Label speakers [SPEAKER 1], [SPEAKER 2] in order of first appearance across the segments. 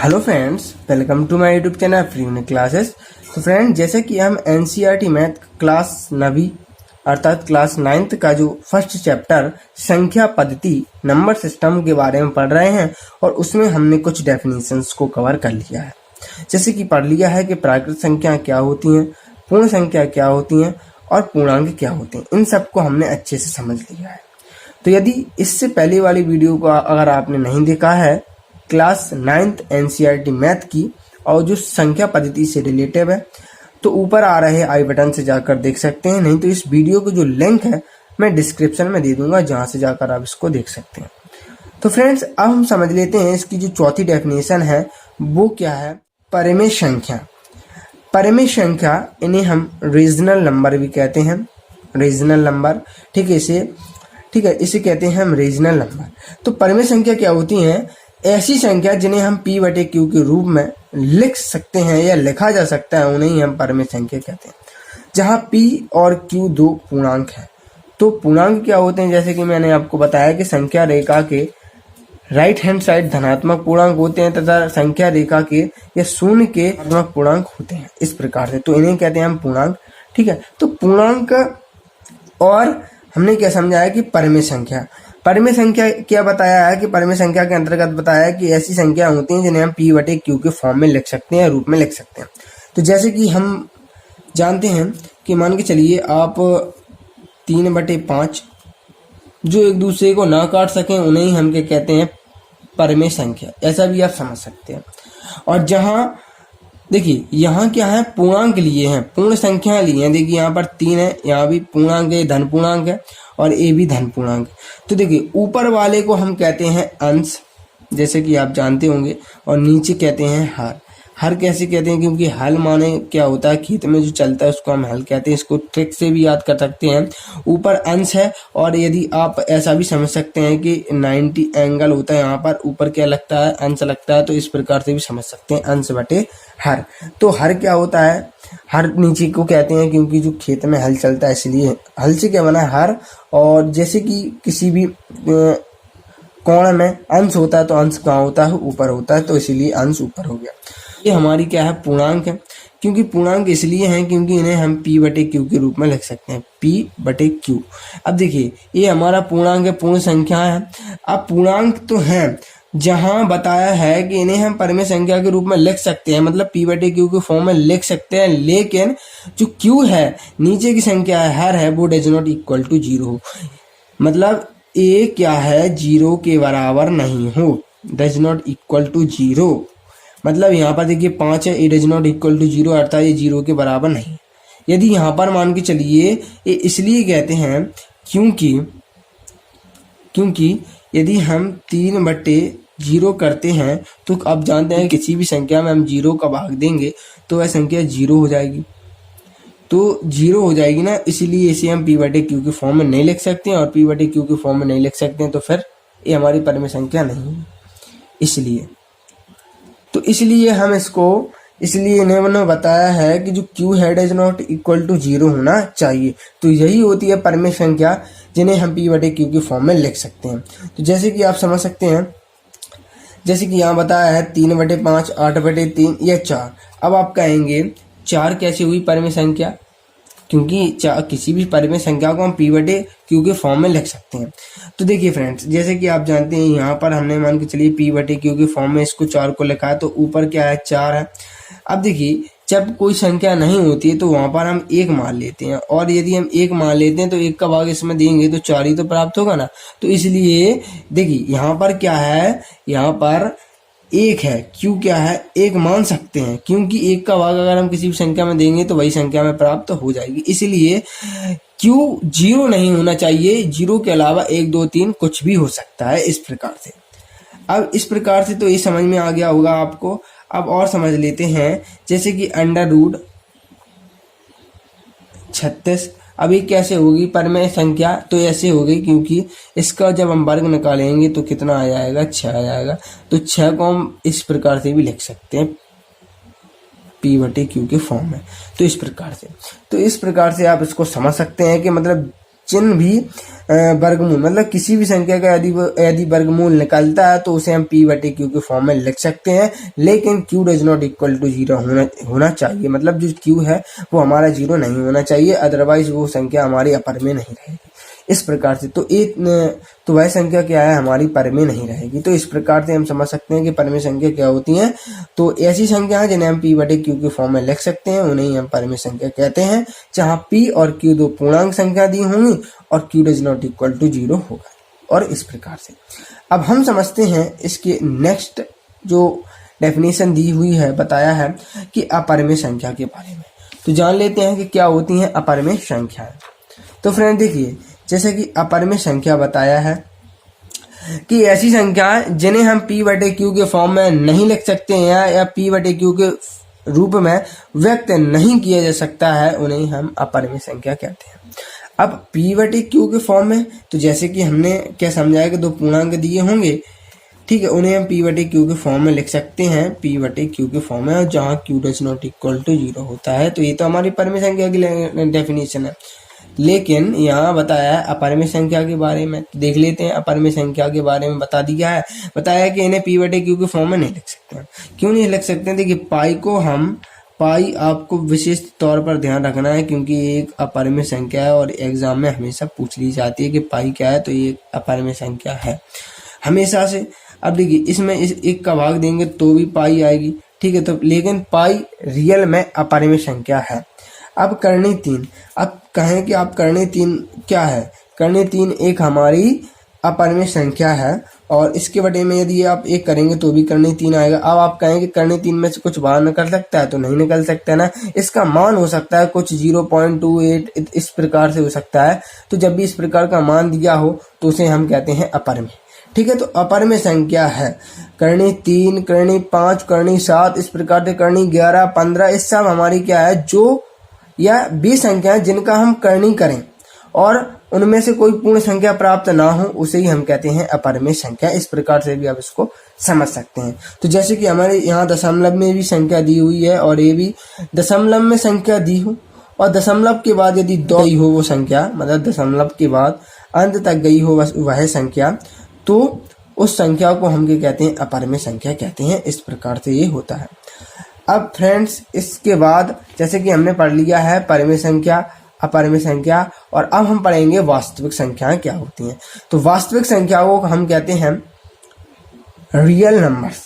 [SPEAKER 1] Hello friends, welcome to my YouTube channel free unique classes. तो friend, जैसे कि हम एनसीईआरटी मैथ क्लास 9वीं अर्थात क्लास 9th का जो फर्स्ट चैप्टर संख्या पद्धति नंबर सिस्टम के बारे में पढ़ रहे हैं और उसमें हमने कुछ डेफिनेशंस को कवर कर लिया है। जैसे कि पढ़ लिया है कि प्राकृत संख्या क्या होती हैं, पूर्ण संख्या क्या होती हैं और पूर्णांक क्या होते हैं। इन सबको हमने अच्छे से समझ लिया है। तो यदि इससे पहले वाली वीडियो को अगर आपने नहीं देखा है क्लास 9th एनसीईआरटी मैथ की और जो संख्या पद्धति से रिलेटिव है, तो ऊपर आ रहे आई बटन से जाकर देख सकते हैं, नहीं तो इस वीडियो को जो लिंक है मैं डिस्क्रिप्शन में दे दूंगा, जहां से जाकर आप इसको देख सकते हैं। तो फ्रेंड्स, अब हम समझ लेते हैं इसकी जो चौथी डेफिनेशन है वो क्या है। परिमेय संख्या। परिमेय संख्या इन्हें हम रीजनल नंबर भी कहते हैं। रीजनल नंबर, ठीक है, इसे कहते हैं हम रीजनल नंबर। तो परिमेय संख्या क्या होती हैं? ऐसी संख्या जिन्हें हम P बटे Q के रूप में लिख सकते हैं या लिखा जा सकता है, उन्हें ही हम परिमेय संख्या कहते हैं। जहां P और Q दो पूर्णांक हैं। तो पूर्णांक क्या होते हैं? जैसे कि मैंने आपको बताया कि संख्या रेखा के राइट हैंड साइड धनात्मक पूर्णांक होते हैं तथा संख्या रेखा के या शून्य के ऋणात्मक पूर्णांक होते हैं, इस प्रकार से। तो इन्हें कहते हैं हम पूर्णांक। ठीक है, तो पूर्णांक और हमने क्या समझा है कि परिमेय संख्या। परिमेय संख्या क्या बताया है कि परिमेय संख्या के अंतर्गत बताया है कि ऐसी संख्या होती हैं जिन्हें हम P बटे Q के फॉर्म में लिख सकते हैं, रूप में लिख सकते हैं। तो जैसे कि हम जानते हैं कि मान के चलिए आप 3/5 जो एक दूसरे को ना काट सकें, उन्हें ही हम क्या कहते हैं? परिमेय संख्या। ऐसा भी आप समझ सकते हैं। और जहां देखिए यहाँ क्या है, पूर्णांक लिए हैं, पूर्ण संख्या लिए हैं। देखिए यहाँ पर 3 है, यहाँ भी पूर्णांक है, धन पूर्णांक है और ये भी धन पूर्णांक। तो देखिए ऊपर वाले को हम कहते हैं अंश, जैसे कि आप जानते होंगे, और नीचे कहते हैं हर। हर कैसे कहते हैं? क्योंकि हल माने क्या होता है, खेत में जो चलता है उसको हम हल कहते हैं। इसको ट्रिक से भी याद कर सकते हैं। ऊपर अंश है और यदि आप ऐसा भी समझ सकते हैं कि 90 एंगल होता है, यहाँ पर ऊपर क्या लगता है? अंश लगता है। तो इस प्रकार से भी समझ सकते हैं, अंश बटे हर। तो हर क्या होता है? हर नीचे को कहते हैं क्योंकि जो खेत में हल चलता है, इसलिए हल से क्या बना है? हर। और जैसे कि किसी भी कोण में अंश होता है तो अंश कहाँ होता है? ऊपर होता है, तो इसीलिए अंश ऊपर हो गया। ये हमारी क्या है? पूर्णांक है। क्योंकि पूर्णांक इसलिए हैं क्योंकि इन्हें हम P बटे Q के रूप में लिख सकते हैं, P बटे Q। अब देखिए ये हमारा पूर्णांक है, पूर्ण संख्या है। अब पूर्णांक तो है, जहां बताया है कि इन्हें हम परिमेय संख्या के रूप में लिख सकते हैं, मतलब P बटे Q के फॉर्म में लिख सकते हैं, लेकिन जो Q है, नीचे की संख्या है, हर है, वो डज नॉट इक्वल टू 0 हो। मतलब ए क्या है? 0 के बराबर नहीं हो, डज नॉट इक्वल टू 0। मतलब यहाँ पर देखिए 5 है, ए डज नॉट इक्वल टू 0, अर्थात ये 0 के बराबर नहीं। यदि यहाँ पर मान के चलिए, ये इसलिए कहते हैं क्योंकि यदि हम 3/0 करते हैं तो आप जानते हैं किसी भी संख्या में हम 0 का भाग देंगे तो वह संख्या 0 हो जाएगी। तो 0 हो जाएगी ना, इसलिए इसे हम P बटे Q के फॉर्म में नहीं लिख सकते हैं। और P बटे Q के फॉर्म में नहीं लिख सकते हैं तो फिर ये हमारी परिमेय संख्या नहीं है। इसलिए हम इसको, इसलिए इन्होंने बताया है कि जो Q है डज नॉट इक्वल टू 0 होना चाहिए। तो यही होती है परिमेय संख्या, जिन्हें हम P बटे Q के फॉर्म में लिख सकते हैं। तो जैसे कि आप समझ सकते हैं, जैसे कि यहाँ बताया है 3/5, 8/3 या 4। अब आप कहेंगे 4 कैसे हुई परिमेय संख्या? क्योंकि किसी भी परिमेय संख्या को हम P बटे Q के फॉर्म में लिख सकते हैं। तो देखिए फ्रेंड्स, जैसे कि आप जानते हैं, यहाँ पर हमने मान के चलिए P बटे Q के फॉर्म में इसको 4 को लिखा है, तो ऊपर क्या है? 4 है। अब देखिए जब कोई संख्या नहीं होती है तो वहां पर हम 1 मान लेते हैं, और यदि हम 1 मान लेते हैं तो 1 का भाग इसमें देंगे तो 4 ही तो प्राप्त होगा ना। तो इसलिए देखिए यहाँ पर क्या है? यहाँ पर 1 है। Q क्या है? 1 मान सकते हैं, क्योंकि 1 का भाग अगर हम किसी भी संख्या में देंगे तो वही संख्या में प्राप्त हो जाएगी। इसलिए Q 0 नहीं होना चाहिए, 0 के अलावा 1, 2, 3 कुछ भी हो सकता है, इस प्रकार से। अब इस प्रकार से तो ये समझ में आ गया होगा आपको। अब और समझ लेते हैं, जैसे कि √36। अब ये कैसे होगी परिमेय संख्या? तो ऐसे होगी, क्योंकि इसका जब हम वर्ग निकालेंगे तो कितना आ जाएगा? 6 आ जाएगा। तो 6 को हम इस प्रकार से भी लिख सकते हैं, P बटे Q के फॉर्म में। तो इस प्रकार से आप इसको समझ सकते हैं कि मतलब चिन्ह भी वर्गमूल, मतलब किसी भी संख्या का यदि वर्गमूल निकलता है तो उसे हम p/q के फॉर्म में लिख सकते हैं, लेकिन q does not equal to 0 होना चाहिए। मतलब जो q है वो हमारा 0 नहीं होना चाहिए, अदरवाइज वो संख्या हमारी अपर में नहीं रहेगी। इस प्रकार से तो वह संख्या क्या है, हमारी परमेय नहीं रहेगी। तो इस प्रकार से हम समझ सकते हैं कि परमेय संख्या क्या होती हैं। तो ऐसी संख्या है जिन्हें हम p/q के फॉर्म में लिख सकते हैं, उन्हें हम परमेय संख्या कहते हैं, जहां p और q दो पूर्णांक संख्या दी होंगी और q does not equal to 0 होगा। और इस प्रकार से अब हम समझते हैं इसके नेक्स्ट जो डेफिनेशन दी हुई है, बताया है कि अपरमेय संख्या के बारे में। तो जान लेते हैं कि क्या होती हैं अपरमेय संख्याएं। तो फ्रेंड देखिए, जैसे कि अपरमेय संख्या बताया है कि ऐसी संख्याएं जिन्हें हम p/q के फॉर्म में नहीं लिख सकते हैं या p/q के रूप में व्यक्त नहीं किया जा सकता है, उन्हें हम अपरमेय संख्या कहते हैं। अब p/q के फॉर्म में, तो जैसे कि हमने क्या समझाया कि दो पूर्णांक दिए होंगे, ठीक है, उन्हें हम p/q के फॉर्म में लिख सकते हैं, p/q के फॉर्म में, जहां q does not equal to 0 होता है। तो ये तो हमारी परमेय संख्या की डेफिनेशन है। लेकिन यहाँ बताया है अपरमेय संख्या के बारे में। तो देख लेते हैं अपरमेय संख्या के बारे में बता दिया है। बताया कि इन्हें p/q के फॉर्म में नहीं लिख सकते हैं। क्यों नहीं लिख सकते हैं? देखिए, पाई आपको विशेष तौर पर ध्यान रखना है, क्योंकि एक अपरमेय संख्या है और एग्जाम में हमेशा पूछ ली जाती है कि पाई क्या है, तो ये अपरमेय संख्या है हमेशा से। अब देखिए, इसमें एक का भाग देंगे तो भी पाई आएगी, ठीक है। तो लेकिन पाई रियल में अपरमेय संख्या है। अब करनी 3, अब कहें कि आप करनी 3 क्या है? करनी 3 एक हमारी अपरमेय संख्या है और इसके बटे में यदि आप 1 करेंगे तो भी करनी 3 आएगा। अब आप कहेंगे करनी 3 में से कुछ बाहर निकल सकता है, तो नहीं निकल सकता है ना। इसका मान हो सकता है कुछ 0.28 इस प्रकार से हो सकता है। तो जब भी इस प्रकार का मान दिया हो तो उसे हम कहते हैं अपरमेय, ठीक है। तो अपरमेय संख्या है करनी 3, करनी 5, करनी 7, इस प्रकार से करनी 11, 15, इस सब हमारी क्या है, जो या 20 संख्याएं जिनका हम करनी करें और उनमें से कोई पूर्ण संख्या प्राप्त ना हो, उसे ही हम कहते हैं अपरमेय संख्या। इस प्रकार से भी आप इसको समझ सकते हैं। तो जैसे कि हमारे यहाँ दशमलव में भी संख्या दी हुई है और ये भी दशमलव में संख्या दी हो और दशमलव के बाद यदि 2 गई हो वो संख्या, मतलब दशमलव के बाद अंत तक गई हो वह संख्या, तो उस संख्या को हम क्या कहते हैं, अपरमेय संख्या कहते हैं। इस प्रकार से ये होता है। अब फ्रेंड्स, इसके बाद जैसे कि हमने पढ़ लिया है परमेय संख्या, अपरमेय संख्या, और अब हम पढ़ेंगे वास्तविक संख्याएं क्या होती हैं। तो वास्तविक संख्याओं को हम कहते हैं रियल नंबर्स।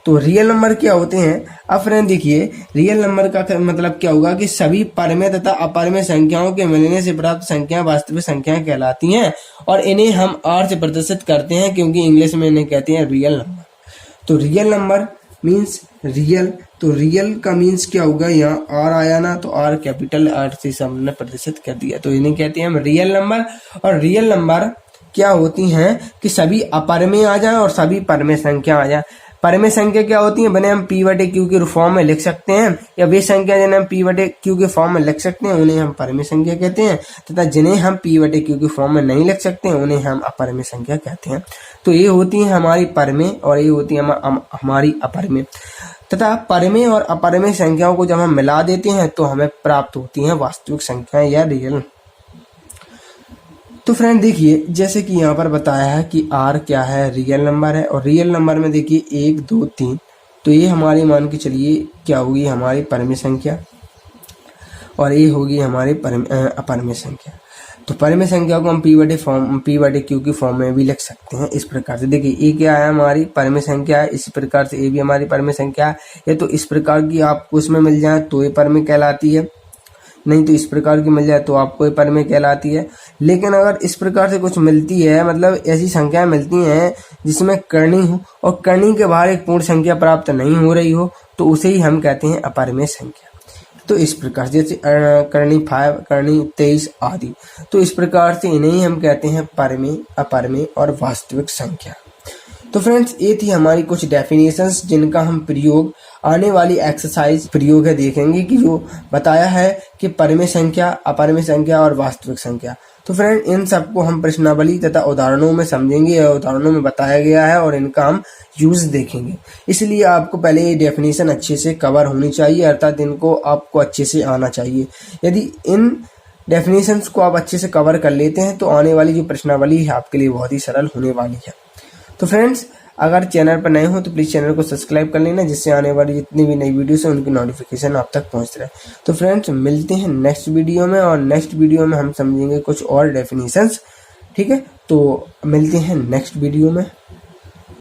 [SPEAKER 1] तो रियल नंबर क्या होते हैं? अब फ्रेंड देखिए, रियल नंबर का मतलब क्या होगा कि सभी परमेय तथा अपरमेय संख्याओं के मिलने से प्राप्त संख्याएं वास्तविक संख्याएं कहलाती हैं और इन्हें हम आर से प्रदर्शित करते हैं, क्योंकि इंग्लिश में इन्हें कहते हैं रियल नंबर। तो रियल नंबर मीन्स रियल, तो रियल का मीन्स क्या होगा, यहाँ आर आया ना, तो आर कैपिटल आर से हमने प्रदर्शित कर दिया, तो इन्हें कहते हैं हम रियल नंबर। और रियल नंबर क्या होती हैं कि सभी अपरमेय आ जाए और सभी परमेय संख्या आ जाए। परमेय संख्या क्या होती है, बने हम p/q के फॉर्म में लिख सकते हैं, या वे संख्या जिन्हें हम p/q के फॉर्म में लिख सकते हैं उन्हें हम परमेय संख्या कहते हैं, तथा जिन्हें हम p/q के फॉर्म में नहीं लिख सकते हैं उन्हें हम अपरमेय संख्या कहते हैं। तो ये होती है हमारी परमेय और ये होती है हमारी अपरमेय। तथा परमेय और अपरमेय संख्याओं को जब हम मिला देते हैं तो हमें प्राप्त होती हैं वास्तविक संख्याएं या रियल। तो फ्रेंड देखिए, जैसे कि यहाँ पर बताया है कि आर क्या है, रियल नंबर है, और रियल नंबर में देखिए 1, 2, 3, तो ये हमारी मान के चलिए क्या होगी, हमारी परमेय संख्या, और ये होगी हमारी अपरमेय संख्या। तो परमेय संख्या को हम p/q की फॉर्म में भी लिख सकते हैं। इस प्रकार से देखिए, ये क्या है, हमारी परमेय संख्या है, इसी प्रकार से ये भी हमारी परमेय संख्या है। ये तो इस प्रकार की आपको उसमें मिल जाए तो ये परमेय कहलाती है, नहीं तो इस प्रकार की मिल जाए तो आपको ये परमेय कहलाती है। लेकिन अगर इस प्रकार से कुछ मिलती है, मतलब ऐसी संख्याएं मिलती हैं जिसमें करनी हो और करनी के बाहर एक पूर्ण संख्या प्राप्त नहीं हो रही हो, तो उसे ही हम कहते हैं अपरमेय संख्या। तो इस प्रकार जैसे करनी 5, करनी 23 आदि, तो इस प्रकार से इन्हें हम कहते हैं परमेय, अपरमेय और वास्तविक संख्या। तो फ्रेंड्स, ये थी हमारी कुछ डेफिनेशंस जिनका हम प्रयोग आने वाली एक्सरसाइज प्रयोग है देखेंगे, कि जो बताया है कि परमेय संख्या, अपरमेय संख्या और वास्तविक संख्या। तो फ्रेंड, इन सबको हम प्रश्नावली तथा उदाहरणों में समझेंगे, उदाहरणों में बताया गया है और इनका हम यूज देखेंगे। इसलिए आपको पहले ये डेफिनेशन अच्छे से कवर होनी चाहिए, अर्थात इनको आपको अच्छे से आना चाहिए। यदि इन डेफिनेशंस को आप अच्छे से कवर कर लेते हैं तो आने वाली जो प्रश्नावली है आपके लिए बहुत ही सरल होने वाली है। तो फ्रेंड्स, अगर चैनल पर नए हो तो प्लीज़ चैनल को सब्सक्राइब कर लेना, जिससे आने वाली जितनी भी नई वीडियोस हैं उनकी नोटिफिकेशन आप तक पहुंच रहे। तो फ्रेंड्स, मिलते हैं नेक्स्ट वीडियो में, और नेक्स्ट वीडियो में हम समझेंगे कुछ और डेफिनेशंस। ठीक है, तो मिलते हैं नेक्स्ट वीडियो में।